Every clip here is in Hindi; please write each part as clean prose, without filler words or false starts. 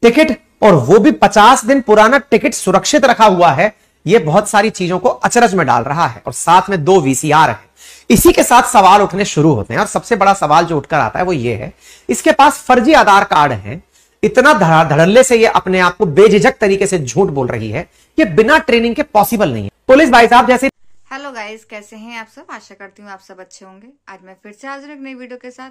टिकट, और वो भी 50 दिन पुराना टिकट सुरक्षित रखा हुआ है। ये बहुत सारी चीजों को अचरज में डाल रहा है। और साथ में 2 वीसीआर है। इसी के साथ सवाल उठने शुरू होते हैं, और सबसे बड़ा सवाल जो उठकर आता है वो ये है, इसके पास फर्जी आधार कार्ड है, इतना धड़ल्ले से ये अपने आप को बेझिझक तरीके से झूठ बोल रही है, ये बिना ट्रेनिंग के पॉसिबल नहीं है। पुलिस भाई साहब जैसे। हेलो गाइस, कैसे हैं आप सब? आशा करती हूँ आप सब अच्छे होंगे। आज मैं फिर से हाजिर एक नई वीडियो के साथ।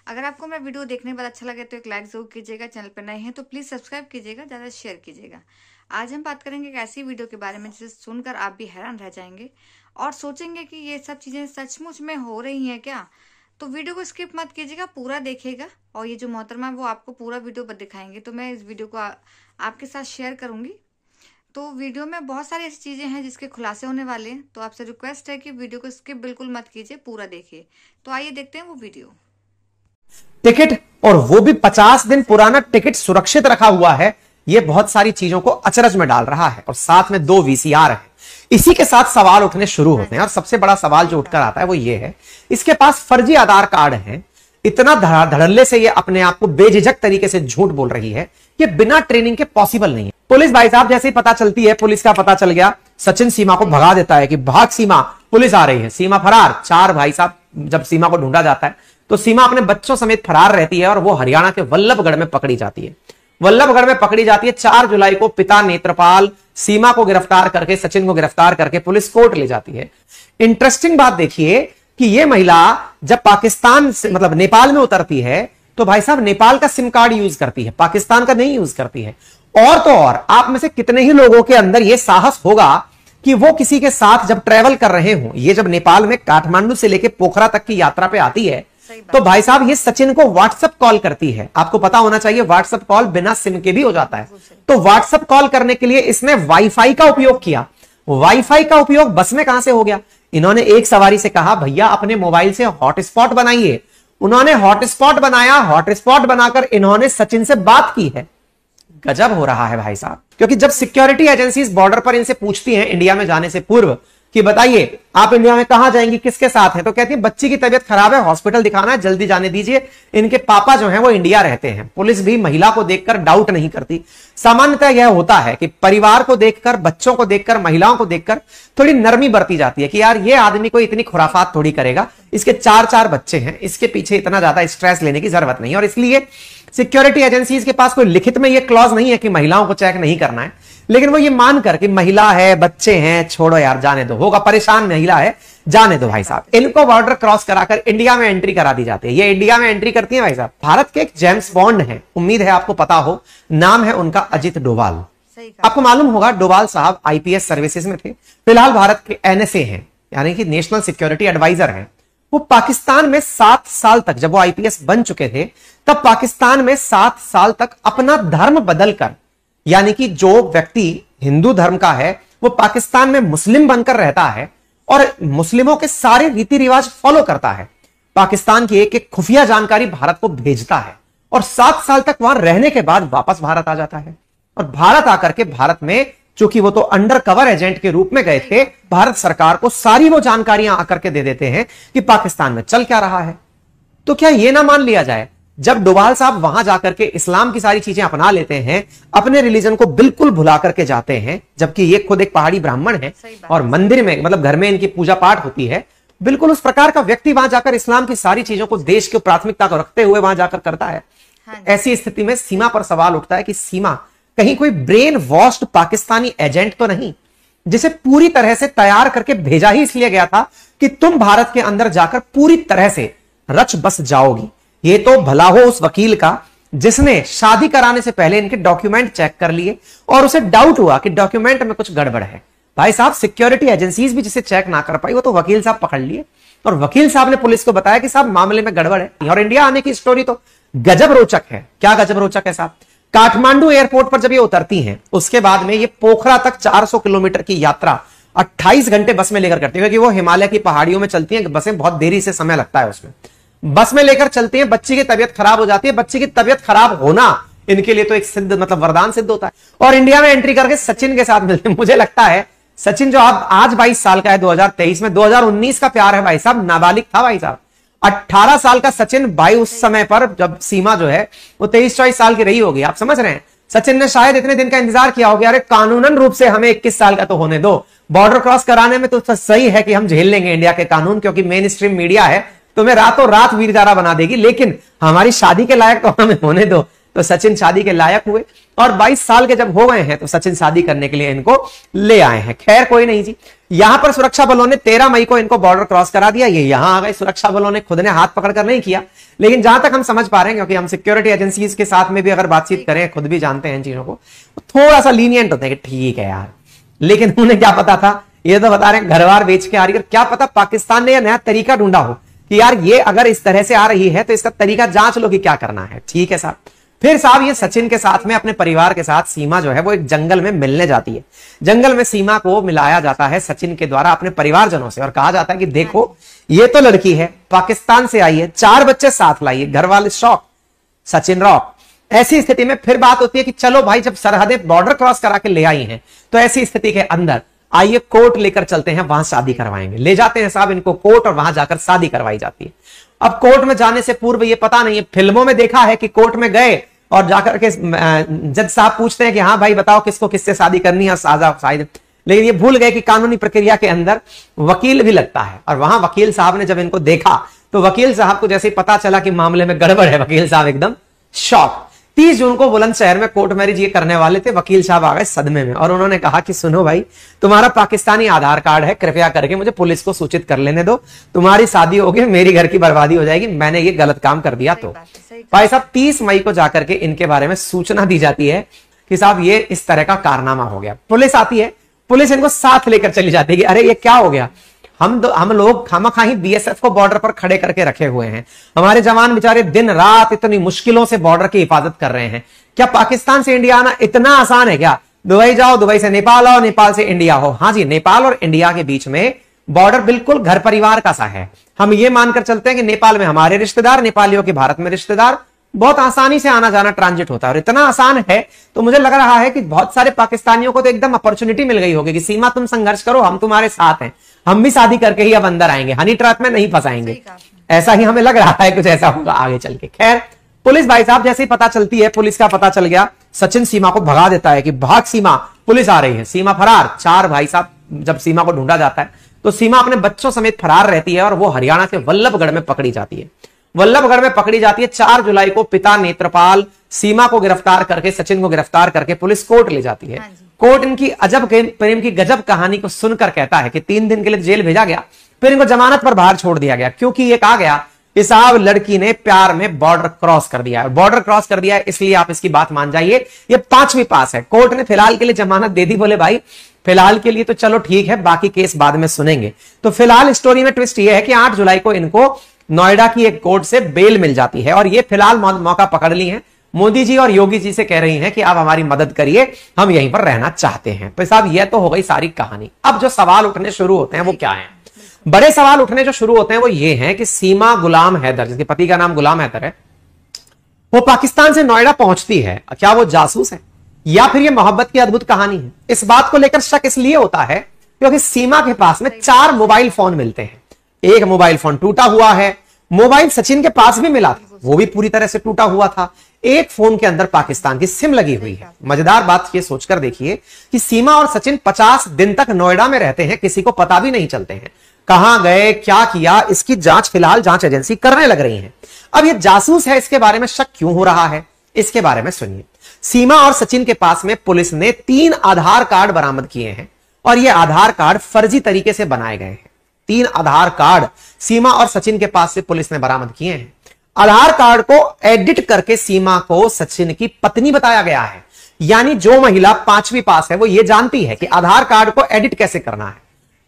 अगर आपको मेरा वीडियो देखने के बाद अच्छा लगे तो एक लाइक जरूर कीजिएगा। चैनल पर नए हैं तो प्लीज सब्सक्राइब कीजिएगा, ज्यादा शेयर कीजिएगा। आज हम बात करेंगे एक ऐसी वीडियो के बारे में जिसे सुनकर आप भी हैरान रह जाएंगे और सोचेंगे कि ये सब चीजें सचमुच में हो रही हैं क्या। तो वीडियो को स्किप मत कीजिएगा, पूरा देखिएगा। और ये जो मोहतरमा है वो आपको पूरा वीडियो पर दिखाएंगे, तो मैं इस वीडियो को आपके साथ शेयर करूंगी। तो वीडियो में बहुत सारी ऐसी चीजें हैं जिसके खुलासे होने वाले हैं, तो आपसे रिक्वेस्ट है कि वीडियो को स्किप बिल्कुल मत कीजिए, पूरा देखिए। तो आइए देखते हैं वो वीडियो। टिकट, और वो भी 50 दिन पुराना टिकट सुरक्षित रखा हुआ है, ये बहुत सारी चीजों को अचरज में डाल रहा है। और साथ में 2 वीसीआर है। इसी के साथ सवाल उठने शुरू होते हैं, और सबसे बड़ा सवाल जो उठकर आता है वो ये है, इसके पास फर्जी आधार कार्ड है, इतना धड़ल्ले से ये अपने आप को बेझिझक तरीके से झूठ बोल रही है, ये बिना ट्रेनिंग के पॉसिबल नहीं है। पुलिस भाई साहब जैसे ही पता चलती है, पुलिस का पता चल गया, सचिन सीमा को भगा देता है कि भाग सीमा, पुलिस आ रही है। सीमा फरार। 4 भाई साहब जब सीमा को ढूंढा जाता है तो सीमा अपने बच्चों समेत फरार रहती है, और वो हरियाणा के वल्लभगढ़ में पकड़ी जाती है। वल्लभगढ़ में पकड़ी जाती है। 4 जुलाई को पिता नेत्रपाल सीमा को गिरफ्तार करके, सचिन को गिरफ्तार करके पुलिस कोर्ट ले जाती है। इंटरेस्टिंग बात देखिए कि ये महिला जब पाकिस्तान से मतलब नेपाल में उतरती है तो भाई साहब नेपाल का सिम कार्ड यूज करती है, पाकिस्तान का नहीं यूज करती है। और तो और आप में से कितने ही लोगों के अंदर यह साहस होगा कि वो किसी के साथ जब ट्रेवल कर रहे हो, ये जब नेपाल में काठमांडू से लेकर पोखरा तक की यात्रा पे आती है तो भाई साहब ये सचिन को व्हाट्सएप कॉल करती है। आपको पता होना चाहिए व्हाट्सएप कॉल बिना सिम के भी हो जाता है। तो व्हाट्सएप कॉल करने के लिए इसने वाईफाई का उपयोग किया। वाईफाई का उपयोग बस में कहां से हो गया? इन्होंने एक सवारी से कहा भैया अपने मोबाइल से हॉटस्पॉट बनाइए। उन्होंने हॉटस्पॉट बनाया। हॉटस्पॉट बनाकर इन्होंने सचिन से बात की है। गजब हो रहा है भाई साहब, क्योंकि जब सिक्योरिटी एजेंसीज बॉर्डर पर इनसे पूछती हैं इंडिया में जाने से पूर्व कि बताइए आप इंडिया में कहां जाएंगी, किसके साथ हैं, तो कहती है बच्ची की तबीयत खराब है, हॉस्पिटल दिखाना है, जल्दी जाने दीजिए। इनके पापा जो हैं वो इंडिया रहते हैं। पुलिस भी महिला को देखकर डाउट नहीं करती। सामान्यतः यह होता है कि परिवार को देखकर, बच्चों को देखकर, महिलाओं को देखकर थोड़ी नरमी बरती जाती है कि यार ये आदमी कोई इतनी खुराफात थोड़ी करेगा, इसके 4 बच्चे हैं, इसके पीछे इतना ज्यादा स्ट्रेस लेने की जरूरत नहीं। और इसलिए सिक्योरिटी एजेंसीज के पास कोई लिखित में ये क्लॉज नहीं है कि महिलाओं को चेक नहीं करना है, लेकिन वो ये मानकर कि महिला है, बच्चे हैं, छोड़ो यार जाने दो, होगा परेशान महिला है, जाने दो भाई साहब। इनको बॉर्डर क्रॉस कराकर इंडिया में एंट्री करा दी जाती है। ये इंडिया में एंट्री करती है भाई साहब। भारत के एक जेम्स बॉन्ड है, उम्मीद है आपको पता हो, नाम है उनका अजित डोभाल। आपको मालूम होगा डोभाल साहब आईपीएस सर्विसेज में थे, फिलहाल भारत के एनएसए हैं, यानी कि नेशनल सिक्योरिटी एडवाइजर हैं। वो पाकिस्तान में 7 साल तक, जब वो आईपीएस बन चुके थे तब पाकिस्तान में 7 साल तक अपना धर्म बदलकर, यानी कि जो व्यक्ति हिंदू धर्म का है वो पाकिस्तान में मुस्लिम बनकर रहता है और मुस्लिमों के सारे रीति रिवाज फॉलो करता है, पाकिस्तान की एक एक खुफिया जानकारी भारत को भेजता है और 7 साल तक वहां रहने के बाद वापस भारत आ जाता है। और भारत आकर के भारत में, चूंकि वो तो अंडर कवर एजेंट के रूप में गए थे, भारत सरकार को सारी वो जानकारियां आकर के दे देते हैं कि पाकिस्तान में चल क्या रहा है। तो क्या यह ना मान लिया जाए, जब डोभाल साहब वहां जाकर के इस्लाम की सारी चीजें अपना लेते हैं, अपने रिलीजन को बिल्कुल भुला करके जाते हैं, जबकि ये खुद एक पहाड़ी ब्राह्मण है और मंदिर में मतलब घर में इनकी पूजा पाठ होती है, बिल्कुल उस प्रकार का व्यक्ति वहां जाकर इस्लाम की सारी चीजों को देश की प्राथमिकता को रखते हुए वहां जाकर करता है। ऐसी स्थिति में सीमा पर सवाल उठता है कि सीमा कहीं कोई ब्रेन वॉश्ड पाकिस्तानी एजेंट तो नहीं, जिसे पूरी तरह से तैयार करके भेजा ही इसलिए गया था कि तुम भारत के अंदर जाकर पूरी तरह से रच बस जाओगी। ये तो भला हो उस वकील का जिसने शादी कराने से पहले इनके डॉक्यूमेंट चेक कर लिए और उसे डाउट हुआ कि डॉक्यूमेंट में कुछ गड़बड़ है। भाई साहब सिक्योरिटी एजेंसीज भी जिसे चेक ना कर पाई, वो तो वकील साहब पकड़ लिए और वकील साहब ने पुलिस को बताया कि साहब मामले में गड़बड़ है। और इंडिया आने की स्टोरी तो गजब रोचक है। क्या गजब रोचक है साहब? काठमांडू एयरपोर्ट पर जब ये उतरती हैं, उसके बाद में ये पोखरा तक 400 किलोमीटर की यात्रा 28 घंटे बस में लेकर करती है, क्योंकि वो हिमालय की पहाड़ियों में चलती हैं बसें, बहुत देरी से समय लगता है उसमें। बस में लेकर चलती हैं, बच्ची की तबीयत खराब हो जाती है। बच्ची की तबीयत खराब होना इनके लिए तो एक सिद्ध मतलब वरदान सिद्ध होता है। और इंडिया में एंट्री करके सचिन के साथ मिलते हैं। मुझे लगता है सचिन जो आज 22 साल का है 2023 में, 2019 का प्यार है भाई साहब, नाबालिग था भाई साहब। 18 साल का सचिन भाई उस समय पर, जब सीमा जो है वो 23-24 साल की रही होगी, आप समझ रहे हैं। सचिन ने शायद इतने दिन का इंतजार किया होगा, अरे कानूनन रूप से हमें 21 साल का तो होने दो, बॉर्डर क्रॉस कराने में तो सही है कि हम झेल लेंगे इंडिया के कानून, क्योंकि मेन स्ट्रीम मीडिया है, तुम्हें रातों रात वीरजारा बना देगी, लेकिन हमारी शादी के लायक तो हमें होने दो। तो सचिन शादी के लायक हुए और 22 साल के जब हो गए हैं तो सचिन शादी करने के लिए इनको ले आए हैं। खैर कोई नहीं जी, यहां पर सुरक्षा बलों ने 13 मई को इनको बॉर्डर क्रॉस करा दिया। ये यहां आ गए, सुरक्षा बलों ने खुद ने हाथ पकड़कर नहीं किया, लेकिन जहां तक हम समझ पा रहे हैं, क्योंकि हम सिक्योरिटी एजेंसीज के साथ में भी अगर बातचीत करें, खुद भी जानते हैं इन चीजों को, थोड़ा सा लीनियंट होते हैं कि ठीक है यार, लेकिन उन्हें क्या पता था, ये तो बता रहे हैं घरवार बेच के आ रही है, क्या पता पाकिस्तान ने यह नया तरीका ढूंढा हो कि यार ये अगर इस तरह से आ रही है तो इसका तरीका जांच लो कि क्या करना है। ठीक है साहब। फिर साहब ये सचिन के साथ में अपने परिवार के साथ सीमा जो है वो एक जंगल में मिलने जाती है। जंगल में सीमा को मिलाया जाता है सचिन के द्वारा अपने परिवारजनों से और कहा जाता है कि देखो ये तो लड़की है, पाकिस्तान से आई है, 4 बच्चे साथ लाई है, घर वाले शौक, सचिन रॉक। ऐसी स्थिति में फिर बात होती है कि चलो भाई जब सरहदें बॉर्डर क्रॉस करा के ले आई हैं तो ऐसी स्थिति के अंदर आइए कोर्ट लेकर चलते हैं, वहां शादी करवाएंगे। ले जाते हैं साहब इनको कोर्ट और वहां जाकर शादी करवाई जाती है। अब कोर्ट में जाने से पूर्व ये पता नहीं है, फिल्मों में देखा है कि कोर्ट में गए और जाकर के जज साहब पूछते हैं कि हाँ भाई बताओ किसको किससे शादी करनी है, साजा शायद, लेकिन ये भूल गए कि कानूनी प्रक्रिया के अंदर वकील भी लगता है। और वहां वकील साहब ने जब इनको देखा तो वकील साहब को जैसे ही पता चला कि मामले में गड़बड़ है, वकील साहब एकदम शॉक। 30 जून को बुलंदशहर में कोर्ट मैरिज ये करने वाले थे, वकील साहब आ गए सदमे में और उन्होंने कहा कि सुनो भाई, तुम्हारा पाकिस्तानी आधार कार्ड है, कृपया करके मुझे पुलिस को सूचित कर लेने दो, तुम्हारी शादी होगी, मेरी घर की बर्बादी हो जाएगी, मैंने ये गलत काम कर दिया। तो भाई साहब 30 मई को जाकर के इनके बारे में सूचना दी जाती है कि साहब ये इस तरह का कारनामा हो गया। पुलिस आती है, पुलिस इनको साथ लेकर चली जाती है कि अरे ये क्या हो गया, हम लोग खामखाही बीएसएफ को बॉर्डर पर खड़े करके रखे हुए हैं, हमारे जवान बेचारे दिन रात इतनी मुश्किलों से बॉर्डर की हिफाजत कर रहे हैं, क्या पाकिस्तान से इंडिया आना इतना आसान है क्या? दुबई जाओ, दुबई से नेपाल आओ, नेपाल से इंडिया हो। हाँ जी, नेपाल और इंडिया के बीच में बॉर्डर बिल्कुल घर परिवार का सा है। हम ये मानकर चलते हैं कि नेपाल में हमारे रिश्तेदार, नेपालियों के भारत में रिश्तेदार, बहुत आसानी से आना जाना ट्रांजिट होता है। और इतना आसान है तो मुझे लग रहा है कि बहुत सारे पाकिस्तानियों को तो एकदम अपॉर्चुनिटी मिल गई होगी कि सीमा तुम संघर्ष करो, हम तुम्हारे साथ हैं, हम भी शादी करके ही अब अंदर आएंगे, हनी ट्रैप में नहीं फंसाएंगे। ऐसा ही हमें लग रहा है, कुछ ऐसा होगा आगे चल के। खैर पुलिस भाई साहब जैसे ही पता चलती है, पुलिस का पता चल गया, सचिन सीमा को भगा देता है कि भाग सीमा, पुलिस आ रही है। सीमा फरार। 4 भाई साहब जब सीमा को ढूंढा जाता है तो सीमा अपने बच्चों समेत फरार रहती है और वो हरियाणा के वल्लभगढ़ में पकड़ी जाती है। वल्लभगढ़ में पकड़ी जाती है। 4 जुलाई को पिता नेत्रपाल सीमा को गिरफ्तार करके, सचिन को गिरफ्तार करके पुलिस कोर्ट ले जाती है। कोर्ट इनकी अजब प्रेम की गजब कहानी को सुनकर कहता है कि 3 दिन के लिए जेल भेजा गया, फिर इनको जमानत पर बाहर छोड़ दिया गया, क्योंकि ये कहा गया कि साहब लड़की ने प्यार में बॉर्डर क्रॉस कर दिया है। बॉर्डर क्रॉस कर दिया है इसलिए आप इसकी बात मान जाइए, ये 5वीं पास है। कोर्ट ने फिलहाल के लिए जमानत दे दी, बोले भाई फिलहाल के लिए तो चलो ठीक है, बाकी केस बाद में सुनेंगे। तो फिलहाल स्टोरी में ट्विस्ट ये है कि 8 जुलाई को इनको नोएडा की एक कोर्ट से बेल मिल जाती है और ये फिलहाल मौका पकड़ ली है। मोदी जी और योगी जी से कह रही हैं कि आप हमारी मदद करिए, हम यहीं पर रहना चाहते हैं। तो साहब ये तो हो गई सारी कहानी। अब जो सवाल उठने शुरू होते हैं वो क्या है? बड़े सवाल उठने जो शुरू होते हैं वो ये हैं कि सीमा गुलाम हैदर, जिसके पति का नाम गुलाम हैदर है, वो पाकिस्तान से नोएडा पहुंचती है, क्या वो जासूस है या फिर ये मोहब्बत की अद्भुत कहानी है? इस बात को लेकर शक इसलिए होता है क्योंकि सीमा के पास में 4 मोबाइल फोन मिलते हैं। एक मोबाइल फोन टूटा हुआ है, मोबाइल सचिन के पास भी मिला था, वो भी पूरी तरह से टूटा हुआ था। एक फोन के अंदर पाकिस्तान की सिम लगी हुई है। मजेदार बात ये सोचकर देखिए कि सीमा और सचिन 50 दिन तक नोएडा में रहते हैं, किसी को पता भी नहीं चलते हैं कहां गए, क्या किया, इसकी जांच फिलहाल जांच एजेंसी करने लग रही है। अब ये जासूस है, इसके बारे में शक क्यों हो रहा है, इसके बारे में सुनिए। सीमा और सचिन के पास में पुलिस ने 3 आधार कार्ड बरामद किए हैं और ये आधार कार्ड फर्जी तरीके से बनाए गए हैं। 3 आधार कार्ड सीमा और सचिन के पास से पुलिस ने बरामद किए हैं। आधार कार्ड को एडिट करके सीमा को सचिन की पत्नी बताया गया है, यानी जो महिला 5वीं पास है वो ये जानती है कि आधार कार्ड को एडिट कैसे करना है,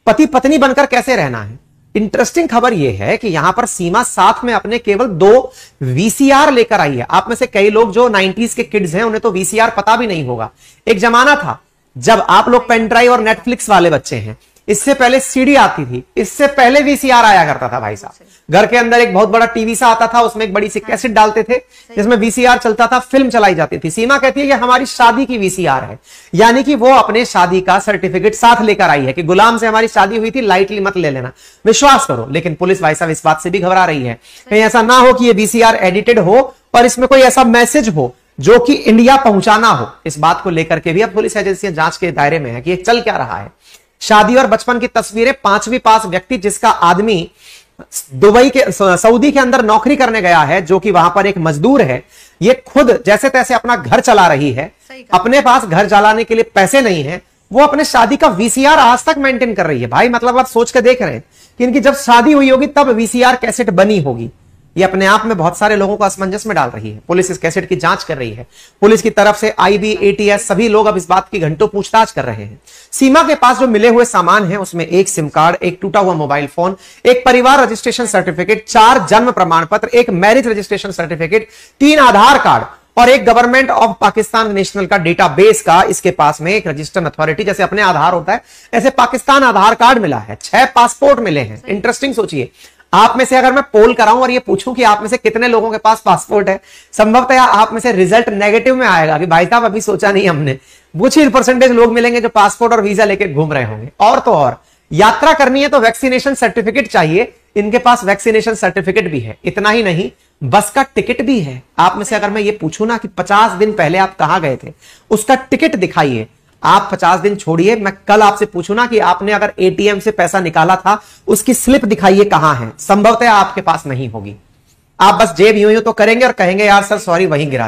पति पत्नी बनकर कैसे रहना है। इंटरेस्टिंग खबर यह है कि यहां पर सीमा साथ में अपने केवल 2 वीसीआर लेकर आई है। आप में से कई लोग जो 90s के किड्स हैं उन्हें तो वीसीआर पता भी नहीं होगा। एक जमाना था जब आप लोग पेन ड्राइव और नेटफ्लिक्स वाले बच्चे हैं, इससे पहले सीडी आती थी, इससे पहले वीसीआर आया करता था भाई साहब। घर के अंदर एक बहुत बड़ा टीवी सा आता था, उसमें एक बड़ी सी कैसेट डालते थे जिसमें वीसीआर चलता था, फिल्म चलाई जाती थी। सीमा कहती है कि हमारी शादी की वीसीआर है, यानी कि वो अपने शादी का सर्टिफिकेट साथ लेकर आई है कि गुलाम से हमारी शादी हुई थी, लाइटली मत ले लेना, विश्वास करो। लेकिन पुलिस भाई साहब इस बात से भी घबरा रही है कहीं ऐसा ना हो कि ये वीसीआर एडिटेड हो और इसमें कोई ऐसा मैसेज हो जो कि इंडिया पहुंचाना हो, इस बात को लेकर के भी अब पुलिस एजेंसियां जांच के दायरे में है कि ये चल क्या रहा है। शादी और बचपन की तस्वीरें, 5वीं पास व्यक्ति जिसका आदमी दुबई के सऊदी के अंदर नौकरी करने गया है, जो कि वहां पर एक मजदूर है, ये खुद जैसे तैसे अपना घर चला रही है, अपने पास घर चलाने के लिए पैसे नहीं है, वो अपने शादी का वीसीआर आज तक मेंटेन कर रही है। भाई मतलब आप सोच के देख रहे हैं कि इनकी जब शादी हुई होगी तब वीसीआर कैसेट बनी होगी। ये अपने आप में बहुत सारे लोगों को असमंजस में डाल रही है। पुलिस इस कैसेट की जांच कर रही है। पुलिस की तरफ से आईबी, एटीएस सभी लोग अब इस बात की घंटों पूछताछ कर रहे हैं। सीमा के पास जो मिले हुए सामान है उसमें एक सिम कार्ड, एक टूटा हुआ मोबाइल फोन, एक परिवार रजिस्ट्रेशन सर्टिफिकेट, 4 जन्म प्रमाण पत्र, एक मैरिज रजिस्ट्रेशन सर्टिफिकेट, 3 आधार कार्ड और एक गवर्नमेंट ऑफ पाकिस्तान नेशनल का डेटाबेस का इसके पास में एक रजिस्टर्ड अथॉरिटी, जैसे अपने आधार होता है ऐसे पाकिस्तान आधार कार्ड मिला है। 6 पासपोर्ट मिले हैं। इंटरेस्टिंग सोचिए, आप में से अगर मैं पोल कराऊं और ये पूछूं कि आप में से कितने लोगों के पास पासपोर्ट है, संभवतः आप में से रिजल्ट नेगेटिव में आएगा कि भाई साहब अभी सोचा नहीं हमने। कुछ ही परसेंटेज लोग मिलेंगे जो पासपोर्ट और वीजा लेके घूम रहे होंगे। और तो और यात्रा करनी है तो वैक्सीनेशन सर्टिफिकेट चाहिए, इनके पास वैक्सीनेशन सर्टिफिकेट भी है। इतना ही नहीं, बस का टिकट भी है। आप में से अगर मैं ये पूछूं ना कि 50 दिन पहले आप कहां गए थे, उसका टिकट दिखाइए। आप 50 दिन छोड़िए, मैं कल आपसे पूछूं ना कि आपने अगर एटीएम से पैसा निकाला था, उसकी स्लिप दिखाइए कहां है, संभवतः आपके पास नहीं होगी। आप बस जेब यूं यूं तो करेंगे और कहेंगे यार सर सॉरी वहीं गिरा